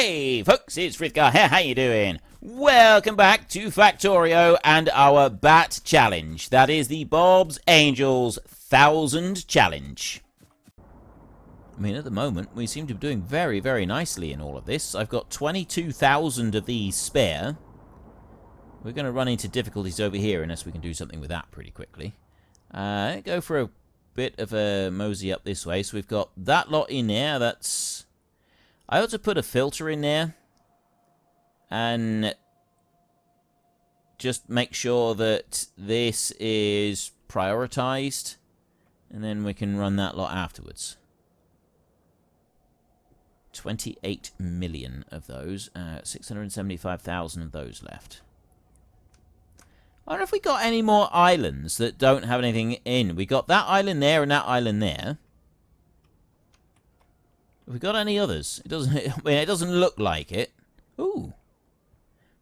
Hey folks, it's Frithgar here, how you doing? Welcome back to Factorio and our Bat Challenge. That is the Bob's Angels 1000 Challenge. I mean, at the moment, we seem to be doing very, very nicely in all of this. I've got 22,000 of these spare. We're going to run into difficulties over here unless we can do something with that pretty quickly. Go for a bit of a mosey up this way. So we've got that lot in there, that's... I ought to put a filter in there and just make sure that this is prioritized, and then we can run that lot afterwards. 28 million of those, 675,000 of those left. I wonder if we got any more islands that don't have anything in. We got that island there and that island there. Have we got any others? It doesn't. I mean, it doesn't look like it. Ooh,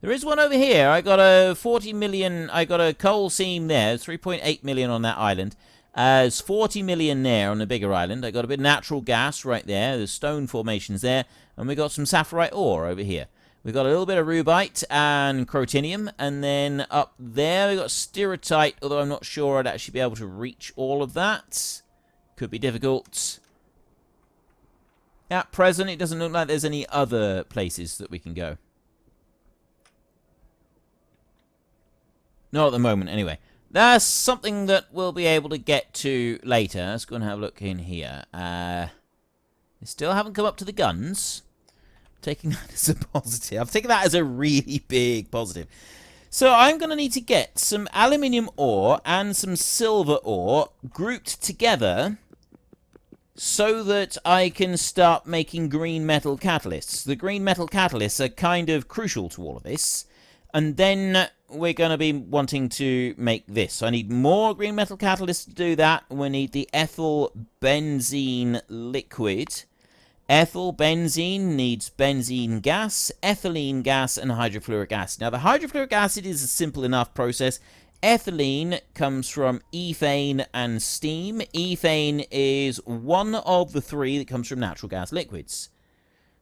there is one over here. I got a 40 million. I got a coal seam there. 3.8 million on that island. There's 40 million there on the bigger island. I got a bit of natural gas right there. There's stone formations there, and we got some sapphirite ore over here. We got a little bit of rubite and crotinium, and then up there we got stereotype. Although I'm not sure I'd actually be able to reach all of that. Could be difficult. At present, it doesn't look like there's any other places that we can go. Not at the moment, anyway. That's something that we'll be able to get to later. Let's go and have a look in here. They still haven't come up to the guns. I'm taking that as a positive. I've taken that as a really big positive. So I'm going to need to get some aluminium ore and some silver ore grouped together, so that I can start making green metal catalysts. The green metal catalysts are kind of crucial to all of this. And then we're going to be wanting to make this. So I need more green metal catalysts to do that. We need the ethyl benzene liquid. Ethyl benzene needs benzene gas, ethylene gas, and hydrofluoric acid. Now, the hydrofluoric acid is a simple enough process. Ethylene comes from ethane and steam. Ethane is one of the three that comes from natural gas liquids.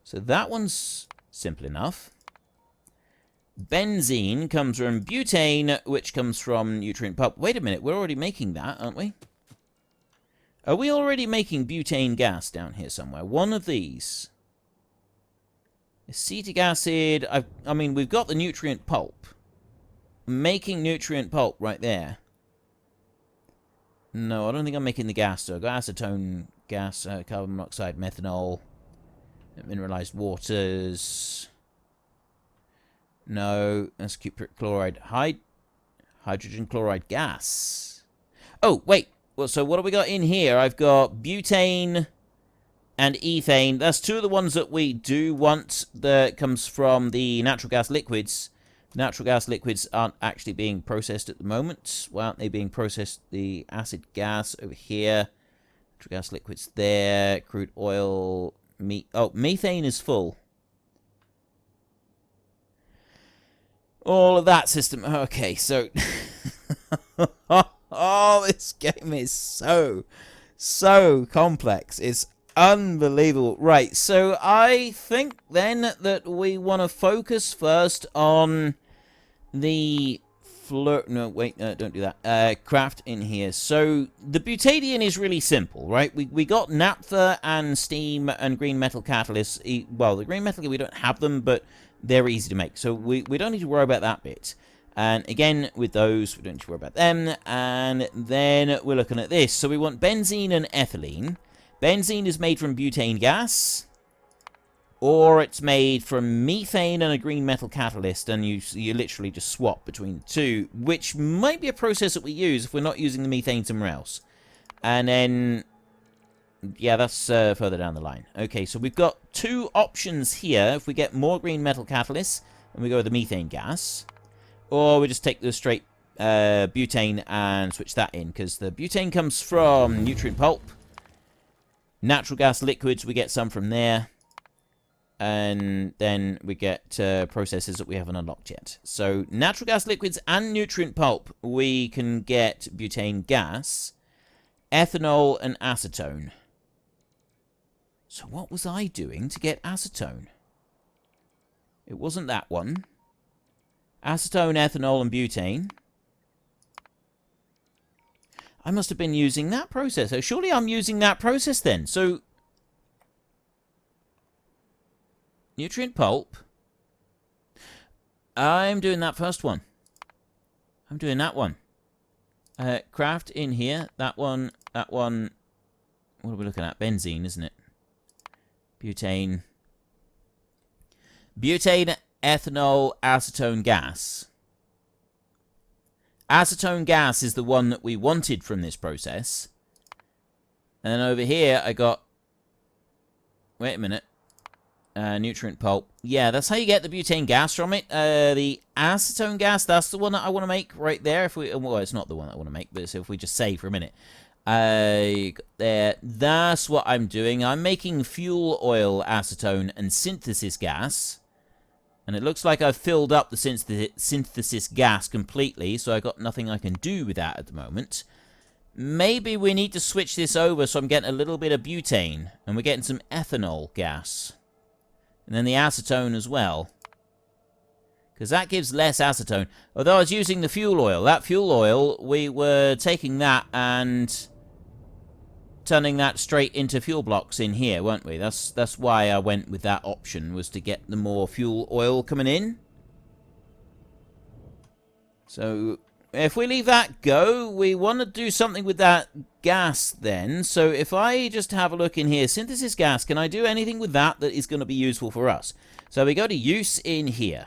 So that one's simple enough. Benzene comes from butane, which comes from nutrient pulp. Wait a minute, we're already making that, aren't we? Are we already making butane gas down here somewhere? One of these. Acetic acid. I mean, we've got the nutrient pulp. Making nutrient pulp right there. No, I don't think I'm making the gas, though. I've got acetone gas, carbon monoxide, methanol, mineralized waters. No, that's cupric chloride. Hydrogen chloride gas. Oh, wait. Well, so what have we got in here? I've got butane and ethane. That's two of the ones that we do want that comes from the natural gas liquids. Natural gas liquids aren't actually being processed at the moment. Why aren't they being processed? The acid gas over here. Natural gas liquids there. Crude oil. Methane is full. All of that system. Okay, so... oh, this game is so complex. It's unbelievable. Right, so I think then that we want to focus first on the no, wait, don't do that. Craft in here. So the butadiene is really simple, right? We got naphtha and steam and green metal catalysts. Well, the green metal, we don't have them, but they're easy to make. So we don't need to worry about that bit. And again, with those, we don't need to worry about them. And then we're looking at this. So we want benzene and ethylene. Benzene is made from butane gas, or it's made from methane and a green metal catalyst, and you literally just swap between the two, which might be a process that we use if we're not using the methane somewhere else. And then, yeah, that's further down the line. Okay, so we've got two options here. If we get more green metal catalysts, and we go with the methane gas, or we just take the straight butane and switch that in, because the butane comes from nutrient pulp. Natural gas liquids, we get some from there. And then we get processes that we haven't unlocked yet. So natural gas liquids and nutrient pulp, we can get butane gas, ethanol, and acetone. So what was I doing to get acetone? It wasn't that one. Acetone, ethanol, and butane. I must have been using that process. So surely I'm using that process then. So, nutrient pulp. I'm doing that first one. I'm doing that one. Craft in here. That one. That one. What are we looking at? Benzene, isn't it? Butane. Butane, ethanol, acetone gas. Acetone gas is the one that we wanted from this process. And then over here, I got... Wait a minute. Nutrient pulp. Yeah, that's how you get the butane gas from it. The acetone gas, that's the one that I want to make right there. If we, well, it's not the one I want to make, but if we just say for a minute. There. That's what I'm doing. I'm making fuel oil, acetone, and synthesis gas. And it looks like I've filled up the synthesis gas completely, so I've got nothing I can do with that at the moment. Maybe we need to switch this over so I'm getting a little bit of butane, and we're getting some ethanol gas. And then the acetone as well. Because that gives less acetone. Although I was using the fuel oil. That fuel oil, we were taking that and turning that straight into fuel blocks in here, weren't we? That's why I went with that option, was to get the more fuel oil coming in. So, if we leave that go, we want to do something with that gas then. So, if I just have a look in here, synthesis gas, can I do anything with that that is going to be useful for us? So, we go to use in here.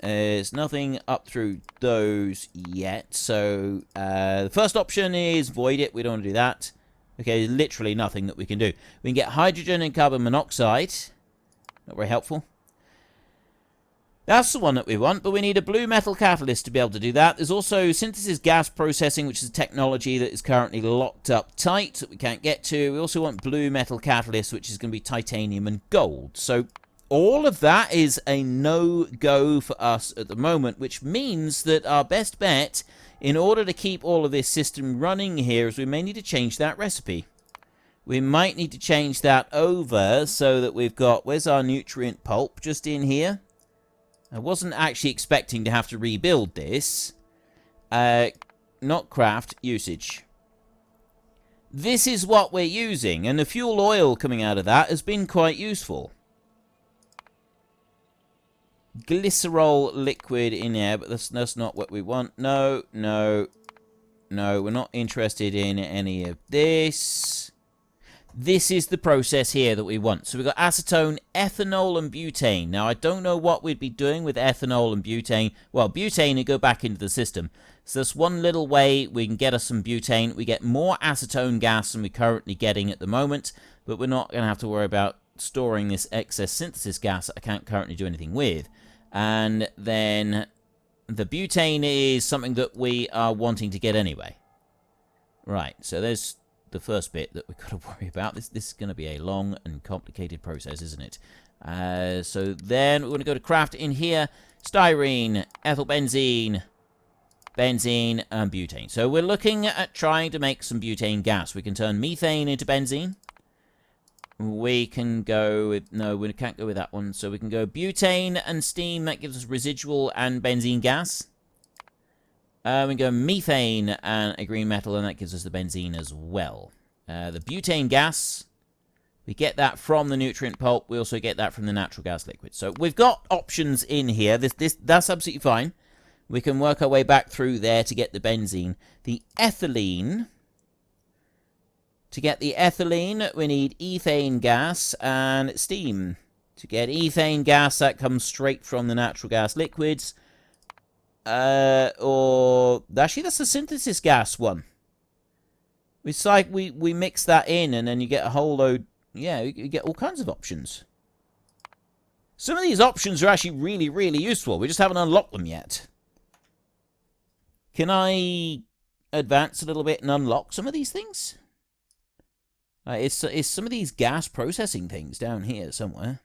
There's nothing up through those yet. So, the first option is void it. We don't want to do that. Okay, literally nothing that we can do. We can get hydrogen and carbon monoxide. Not very helpful. That's the one that we want, but we need a blue metal catalyst to be able to do that. There's also synthesis gas processing, which is a technology that is currently locked up tight that we can't get to. We also want blue metal catalyst, which is going to be titanium and gold. So all of that is a no-go for us at the moment, which means that our best bet, in order to keep all of this system running here, is we may need to change that recipe. We might need to change that over so that we've got... Where's our nutrient pulp? Just in here. I wasn't actually expecting to have to rebuild this. Not craft, usage. This is what we're using, and the fuel oil coming out of that has been quite useful. Glycerol liquid in there, but that's not what we want. No, no, no, we're not interested in any of this. This is the process here that we want. So we've got acetone, ethanol, and butane. Now, I don't know what we'd be doing with ethanol and butane. Well, butane would go back into the system. So that's one little way we can get us some butane. We get more acetone gas than we're currently getting at the moment, but we're not going to have to worry about storing this excess synthesis gas that I can't currently do anything with. And then the butane is something that we are wanting to get anyway. Right, so there's the first bit that we've got to worry about. This is going to be a long and complicated process, isn't it? So then we're going to go to craft in here. Styrene, ethylbenzene, benzene, and butane. So we're looking at trying to make some butane gas. We can turn methane into benzene. We can go with... No, we can't go with that one. So we can go butane and steam. That gives us residual and benzene gas. We can go methane and a green metal, and that gives us the benzene as well. The butane gas, we get that from the nutrient pulp. We also get that from the natural gas liquid. So we've got options in here. That's absolutely fine. We can work our way back through there to get the benzene. The ethylene... To get the ethylene, we need ethane gas and steam. To get ethane gas, that comes straight from the natural gas liquids. Or... Actually, that's the synthesis gas one. It's like we mix that in, and then you get a whole load... Yeah, you get all kinds of options. Some of these options are actually really, really useful. We just haven't unlocked them yet. Can I advance a little bit and unlock some of these things? It's some of these gas processing things down here somewhere.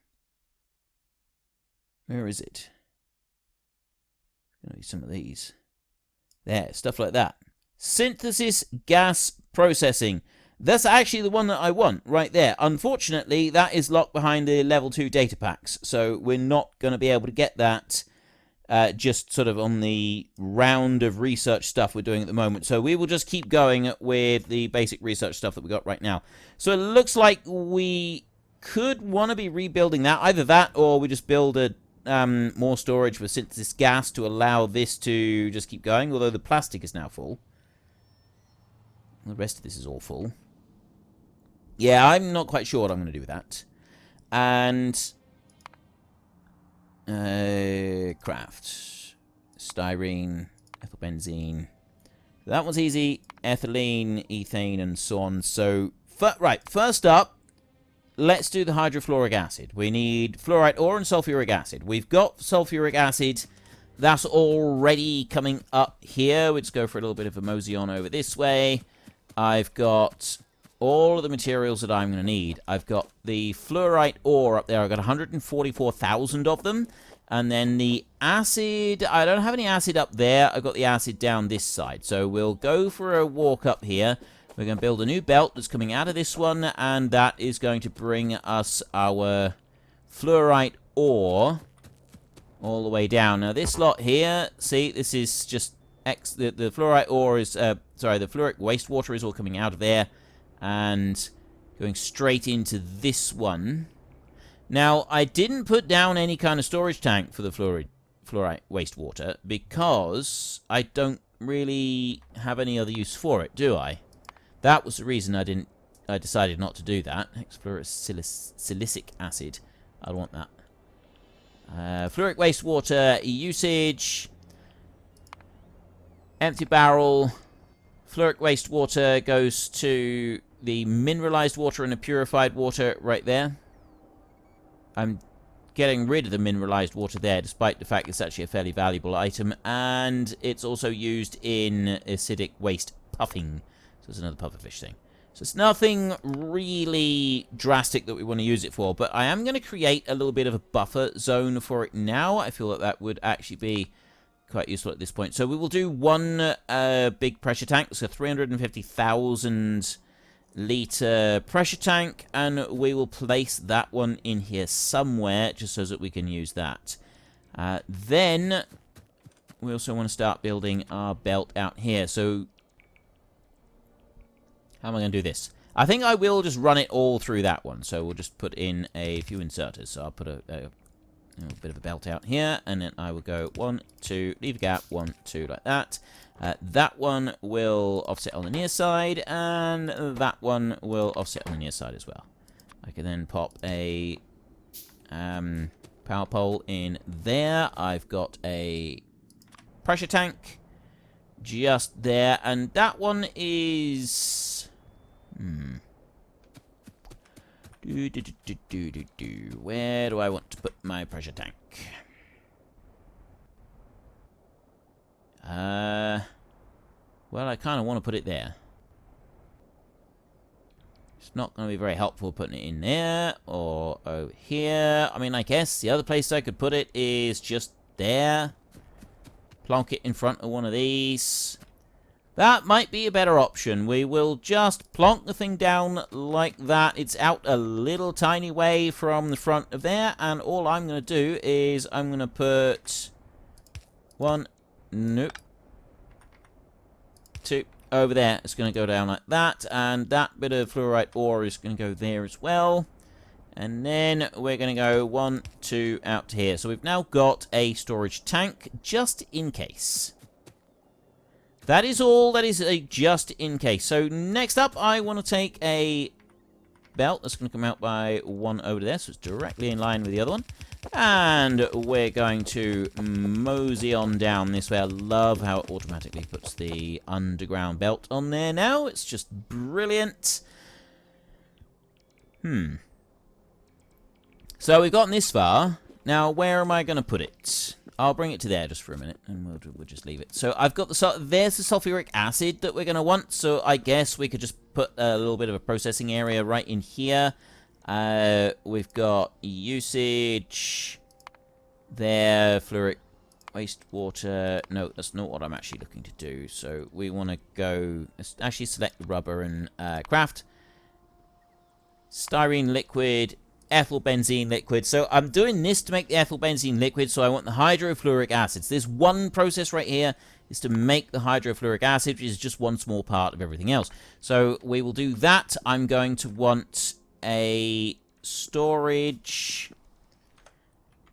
Where is it? It's going to be some of these. There, stuff like that. Synthesis gas processing. That's actually the one that I want, right there. Unfortunately, that is locked behind the level 2 data packs, so we're not going to be able to get that just sort of on the round of research stuff we're doing at the moment. So we will just keep going with the basic research stuff that we got right now. So it looks like we could want to be rebuilding that. Either that, or we just build a more storage for synthesis gas to allow this to just keep going, although the plastic is now full. The rest of this is all full. Yeah, I'm not quite sure what I'm going to do with that. And craft. Styrene, ethylbenzene. That one's easy. Ethylene, ethane, and so on. So, right, first up, let's do the hydrofluoric acid. We need fluorite ore and sulfuric acid. We've got sulfuric acid. That's already coming up here. Let's go for a little bit of a mosey on over this way. I've got all of the materials that I'm going to need. I've got the fluorite ore up there. I've got 144,000 of them. And then the acid, I don't have any acid up there. I've got the acid down this side. So we'll go for a walk up here. We're going to build a new belt that's coming out of this one. And that is going to bring us our fluorite ore all the way down. Now this lot here, see, this is just the fluorite ore is, the fluoric wastewater is all coming out of there. And going straight into this one. Now, I didn't put down any kind of storage tank for the fluorite wastewater because I don't really have any other use for it, do I? That was the reason I decided not to do that. Hexafluorosilicic acid. I don't want that. Fluoric wastewater usage. Empty barrel. Fluoric wastewater goes to the mineralized water and the purified water right there. I'm getting rid of the mineralized water there, despite the fact it's actually a fairly valuable item. And it's also used in acidic waste puffing. So it's another pufferfish thing. So it's nothing really drastic that we want to use it for. But I am going to create a little bit of a buffer zone for it now. I feel like that would actually be quite useful at this point. So we will do one big pressure tank. So 350,000 liter pressure tank, and we will place that one in here somewhere just so that we can use that. Then we also want to start building our belt out here. So how am I going to do this? I think I will just run it all through that one. So we'll just put in a few inserters. So I'll put a bit of a belt out here, and then I will go 1, 2, leave a gap, 1, 2, like that. That one will offset on the near side, and that one will offset on the near side as well. I can then pop a power pole in there. I've got a pressure tank just there, and that one is... Where do I want to put my pressure tank? Well, I kind of want to put it there. It's not going to be very helpful putting it in there or over here. I mean, I guess the other place I could put it is just there. Plonk it in front of one of these. That might be a better option. We will just plonk the thing down like that. It's out a little tiny way from the front of there. And all I'm going to do is I'm going to put 1, nope, 2 over there. It's going to go down like that. And that bit of fluorite ore is going to go there as well. And then we're going to go 1, 2 out to here. So we've now got a storage tank just in case. That is all. That is a just in case. So next up, I want to take a belt that's going to come out by 1 over there. So it's directly in line with the other one. And we're going to mosey on down this way. I love how it automatically puts the underground belt on there now. It's just brilliant. So we've gotten this far. Now, where am I going to put it? I'll bring it to there just for a minute, and we'll just leave it. So I've got there's the sulfuric acid that we're going to want, so I guess we could just put a little bit of a processing area right in here. We've got usage there, fluoric wastewater. No, that's not what I'm actually looking to do. So we want to go, let's actually select rubber and craft. styrene liquid, ethyl benzene liquid. So I'm doing this to make the ethyl benzene liquid, so I want the hydrofluoric acids. This one process right here is to make the hydrofluoric acid, which is just one small part of everything else. So we will do that. I'm going to want a storage.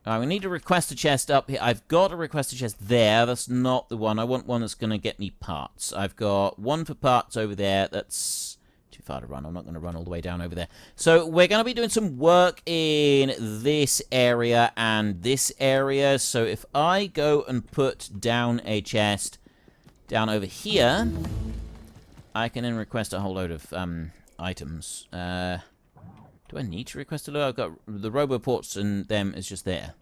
We need to request a chest up here. I've got to request a chest there. That's not the one. I want one that's going to get me parts. I've got one for parts over there. That's too far to run. I'm not going to run all the way down over there. So we're going to be doing some work in this area and this area. So if I go and put down a chest down over here, I can then request a whole load of items. Do I need to request a load? I've got the roboports and them is just there.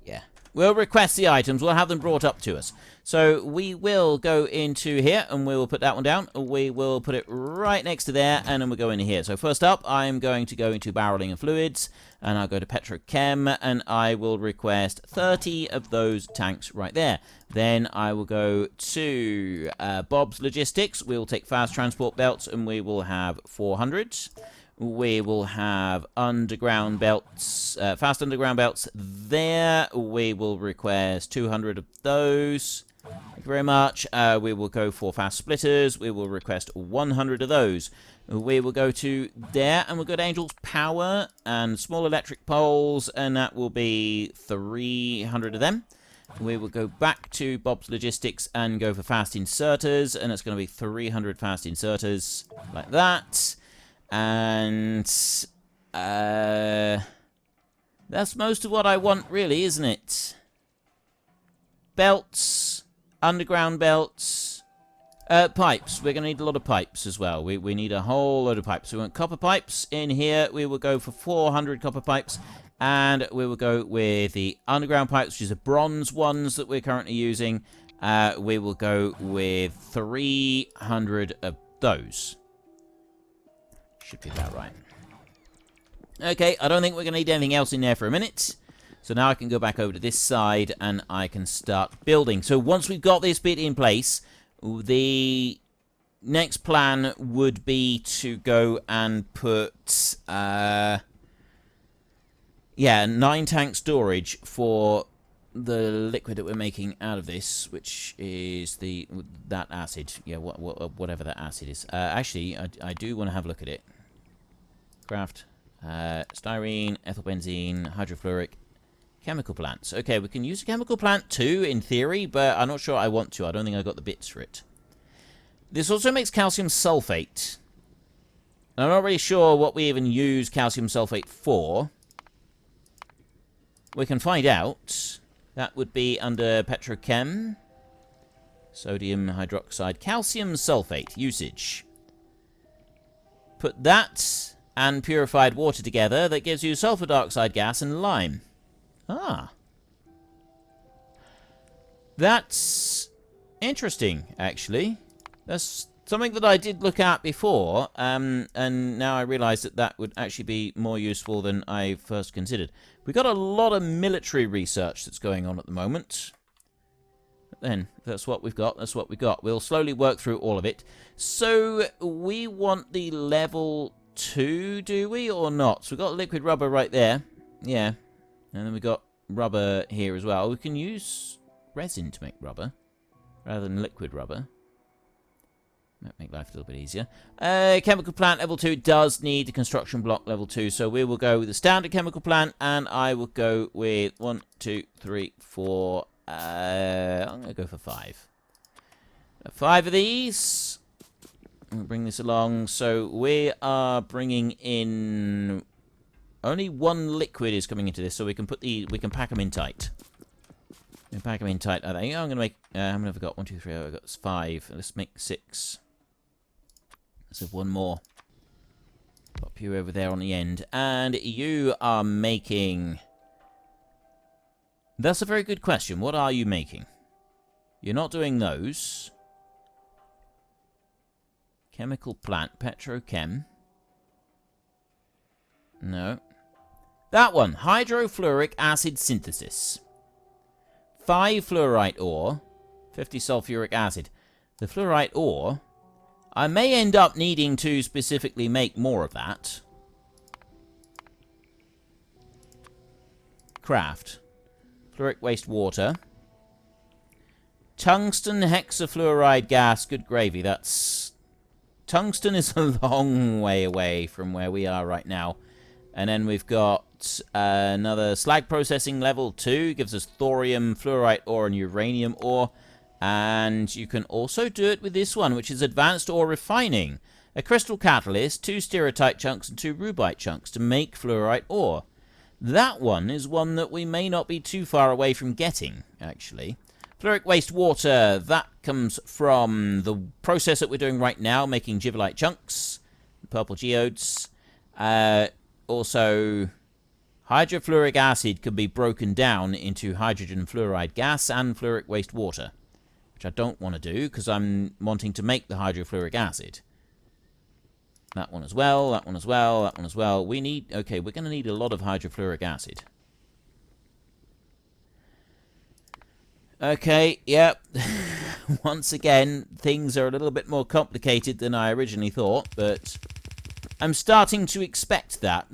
Yeah. We'll request the items. We'll have them brought up to us. So we will go into here and we will put that one down. We will put it right next to there and then we'll go into here. So first up, I'm going to go into barreling and fluids and I'll go to petrochem and I will request 30 of those tanks right there. Then I will go to Bob's Logistics. We'll take fast transport belts and we will have 400. We will have underground belts, fast underground belts there. We will request 200 of those. Thank you very much. We will go for fast splitters. We will request 100 of those. We will go to there, and we'll go to Angel's Power and small electric poles, and that will be 300 of them. We will go back to Bob's Logistics and go for fast inserters, and it's going to be 300 fast inserters, like that. And that's most of what I want, really, isn't it? Belts, underground belts, pipes. We're going to need a lot of pipes as well. We need a whole load of pipes. We want copper pipes in here. We will go for 400 copper pipes. And we will go with the underground pipes, which is the bronze ones that we're currently using. We will go with 300 of those. Should be about right. Okay, I don't think we're going to need anything else in there for a minute. So now I can go back over to this side and I can start building. So once we've got this bit in place, the next plan would be to go and put 9 tank storage for the liquid that we're making out of this, which is that acid. Yeah, whatever that acid is. Actually, I do want to have a look at it. Craft, styrene, ethyl benzene, hydrofluoric, chemical plants. Okay, we can use a chemical plant too, in theory, but I'm not sure I want to. I don't think I got the bits for it. This also makes calcium sulfate. I'm not really sure what we even use calcium sulfate for. We can find out. That would be under petrochem. Sodium hydroxide, calcium sulfate usage. Put that and purified water together. That gives you sulfur dioxide gas and lime. Ah. That's interesting, actually. That's something that I did look at before, and now I realise that that would actually be more useful than I first considered. We've got a lot of military research that's going on at the moment. But then, that's what we've got, that's what we've got. We'll slowly work through all of it. So, we want the level 2, do we, or not? So we've got liquid rubber right there. Yeah. And then we've got rubber here as well. We can use resin to make rubber, rather than liquid rubber. Might make life a little bit easier. Chemical plant level 2 does need the construction block level 2, so we will go with the standard chemical plant, and I will go with 1, 2, 3, 4. I'm going to go for 5. 5 of these. We'll bring this along. So we are bringing in only 1 liquid is coming into this, so we can pack them in tight. We can pack them in tight. I think I'm going to make. How many have I got? 1, 2, 3. I've got 5. Let's make 6. Let's have 1 more. Pop you over there on the end, and you are making. That's a very good question. What are you making? You're not doing those. Chemical plant, petrochem. No. That one, hydrofluoric acid synthesis. 5 fluorite ore, 50 sulfuric acid. The fluorite ore, I may end up needing to specifically make more of that. craft? Fluoric wastewater. Tungsten hexafluoride gas. Good gravy. That's... Tungsten is a long way away from where we are right now. And then we've got another slag processing level 2. Gives us thorium, fluorite ore, and uranium ore. And you can also do it with this one, which is advanced ore refining. A crystal catalyst, 2 stereotype chunks, and 2 rubite chunks to make fluorite ore. That one is one that we may not be too far away from getting, actually. Fluoric wastewater, that comes from the process that we're doing right now, making gibbelite chunks, purple geodes. Also, hydrofluoric acid can be broken down into hydrogen fluoride gas and fluoric wastewater, which I don't want to do because I'm wanting to make the hydrofluoric acid. That one as well, that one as well, that one as well. We need... Okay, we're going to need a lot of hydrofluoric acid. Okay, yep. Once again, things are a little bit more complicated than I originally thought, but I'm starting to expect that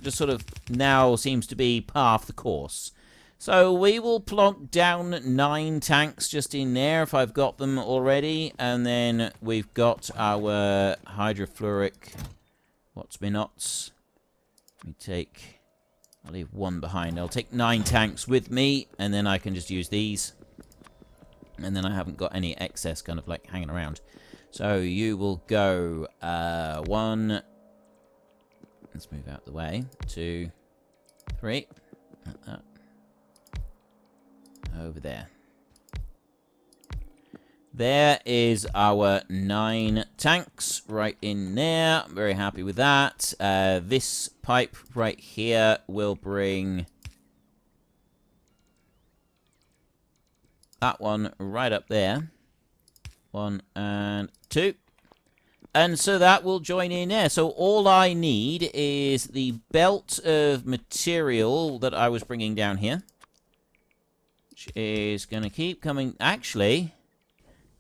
just sort of now seems to be par for the course. So we will plonk down 9 tanks just in there if I've got them already, and then we've got our hydrofluoric what's me nots. I'll leave 1 behind. I'll take 9 tanks with me, and then I can just use these. And then I haven't got any excess kind of like hanging around. So you will go 1. Let's move out the way. 2, 3. Like that. Over there. There is our 9 tanks right in there. I'm very happy with that. This pipe right here will bring that one right up there. 1 and 2. And so that will join in there. So all I need is the belt of material that I was bringing down here, which is going to keep coming. Actually,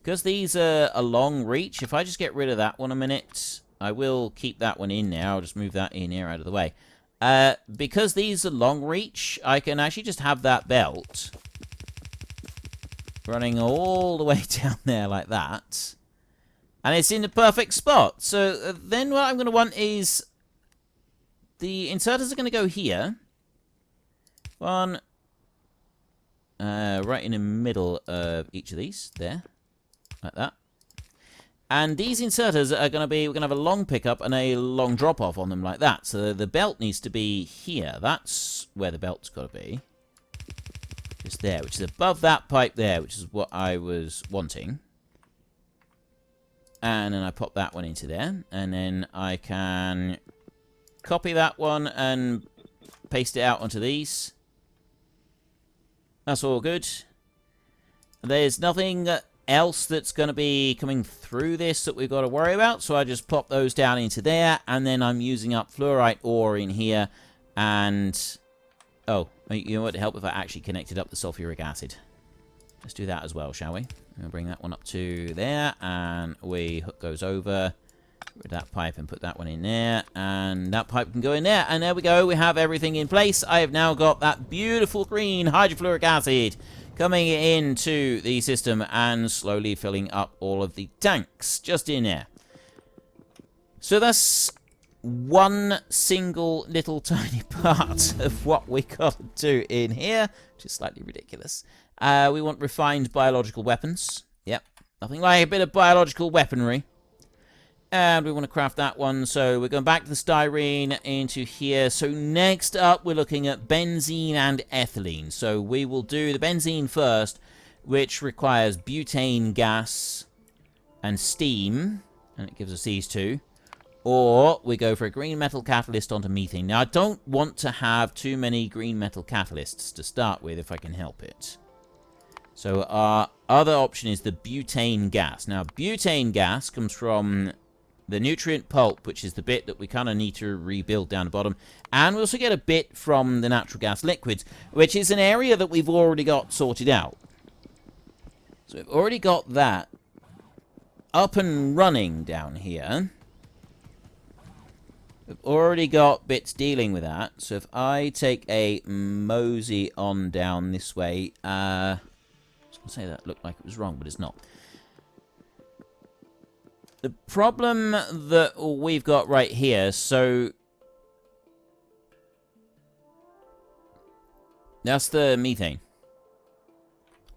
because these are a long reach, if I just get rid of that one a minute, I will keep that one in there. I'll just move that in here out of the way. Because these are long reach, I can actually just have that belt running all the way down there like that. And it's in the perfect spot. So then what I'm going to want is the inserters are going to go here. 1 right in the middle of each of these. There. Like that. And these inserters are going to be, we're going to have a long pickup and a long drop-off on them like that. So the belt needs to be here. That's where the belt's got to be. Just there, which is above that pipe there, which is what I was wanting. And then I pop that one into there. And then I can copy that one and paste it out onto these. That's all good. There's nothing else that's going to be coming through this that we've got to worry about. So I just pop those down into there. And then I'm using up fluorite ore in here. And... oh, you know what? It'd help if I actually connected up the sulfuric acid. Let's do that as well, shall we? I'm going to bring that one up to there. And we hook those over with that pipe and put that one in there. And that pipe can go in there. And there we go. We have everything in place. I have now got that beautiful green hydrofluoric acid coming into the system and slowly filling up all of the tanks just in there. So that's one single little tiny part of what we got to do in here, which is slightly ridiculous. We want refined biological weapons. Yep, nothing like a bit of biological weaponry. And we want to craft that one, so we're going back to the styrene into here. So next up, we're looking at benzene and ethylene. So we will do the benzene first, which requires butane gas and steam, and it gives us these two. Or we go for a green metal catalyst onto methane. Now, I don't want to have too many green metal catalysts to start with if I can help it. So our other option is the butane gas. Now, butane gas comes from the nutrient pulp, which is the bit that we kind of need to rebuild down the bottom. And we also get a bit from the natural gas liquids, which is an area that we've already got sorted out. So we've already got that up and running down here. We've already got bits dealing with that. So if I take a mosey on down this way, I was going to say that looked like it was wrong, but it's not. The problem that we've got right here, so that's the methane.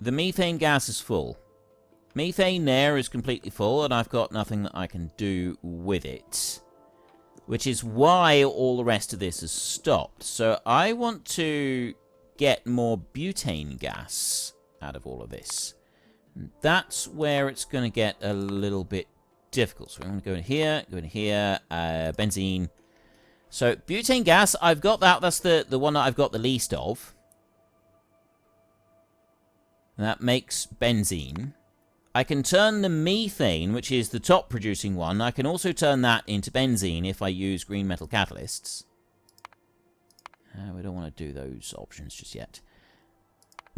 The methane gas is full. Methane there is completely full, and I've got nothing that I can do with it. Which is why all the rest of this has stopped. So I want to get more butane gas out of all of this. And that's where it's going to get a little bit difficult. So I'm going to go in here, benzene. So butane gas, I've got that. That's the one that I've got the least of. And that makes benzene. I can turn the methane, which is the top producing one, I can also turn that into benzene if I use green metal catalysts. We don't want to do those options just yet.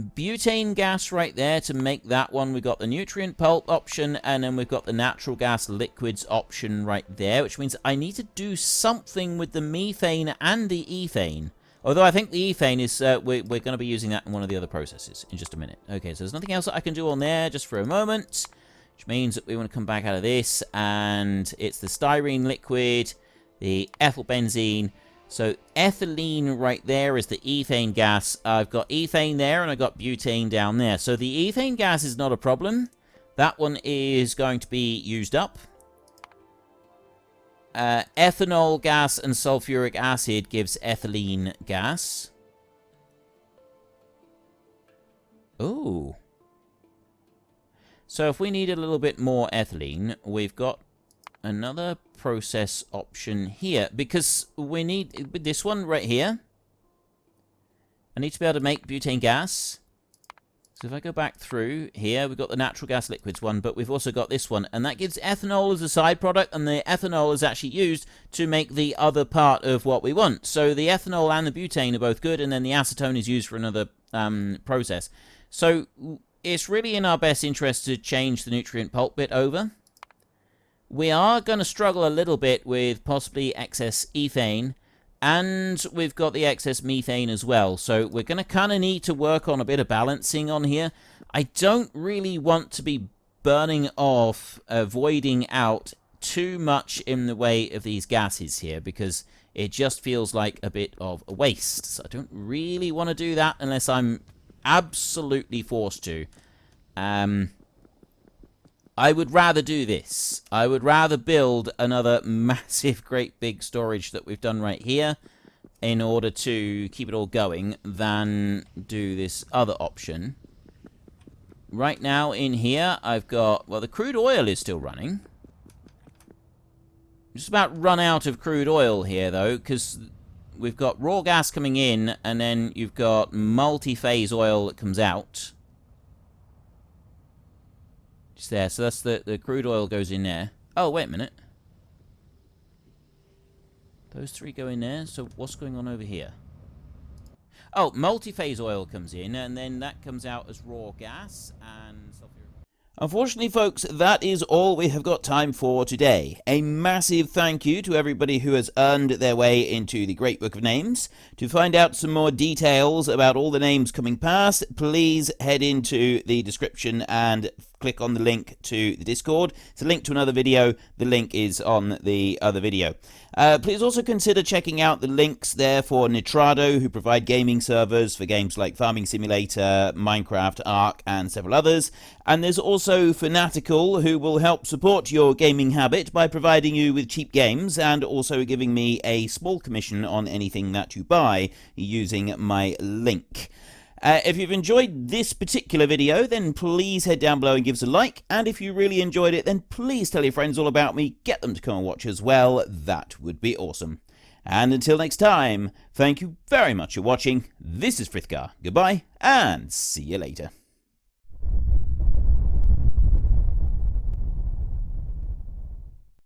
Butane gas right there to make that one. We've got the nutrient pulp option, and then we've got the natural gas liquids option right there, which means I need to do something with the methane and the ethane. Although I think the ethane is, we're going to be using that in one of the other processes in just a minute. Okay, so there's nothing else that I can do on there just for a moment, which means that we want to come back out of this, and it's the styrene liquid, the ethyl benzene. So ethylene right there is the ethane gas. I've got ethane there, and I've got butane down there. So the ethane gas is not a problem. That one is going to be used up. Ethanol gas and sulfuric acid gives ethylene gas. Ooh. So if we need a little bit more ethylene, we've got another process option here. Because we need this one right here. I need to be able to make butane gas. So if I go back through here, we've got the natural gas liquids one, but we've also got this one, and that gives ethanol as a side product, and the ethanol is actually used to make the other part of what we want. So the ethanol and the butane are both good, and then the acetone is used for another process. So it's really in our best interest to change the nutrient pulp bit over. We are going to struggle a little bit with possibly excess ethane, and we've got the excess methane as well. So we're going to kind of need to work on a bit of balancing on here. I don't really want to be burning off, voiding out too much in the way of these gases here, because it just feels like a bit of a waste. So I don't really want to do that unless I'm absolutely forced to. I would rather do this. I would rather build another massive, great big storage that we've done right here in order to keep it all going than do this other option. Right now in here, I've got, well, the crude oil is still running. Just about run out of crude oil here, though, because we've got raw gas coming in, and then you've got multi-phase oil that comes out. Just there, so that's the crude oil goes in there. Oh, wait a minute. Those three go in there, so what's going on over here? Oh, multi-phase oil comes in, and then that comes out as raw gas and sulfuric. Unfortunately, folks, that is all we have got time for today. A massive thank you to everybody who has earned their way into the Great Book of Names. To find out some more details about all the names coming past, please head into the description and click on the link to the Discord. It's a link to another video. The link is on the other video. Please also consider checking out the links there for Nitrado, who provide gaming servers for games like Farming Simulator, Minecraft, Ark, and several others. And there's also Fanatical, who will help support your gaming habit by providing you with cheap games and also giving me a small commission on anything that you buy using my link. If you've enjoyed this particular video, then please head down below and give us a like. And if you really enjoyed it, then please tell your friends all about me. Get them to come and watch as well. That would be awesome. And until next time, thank you very much for watching. This is Frithgar. Goodbye, and see you later.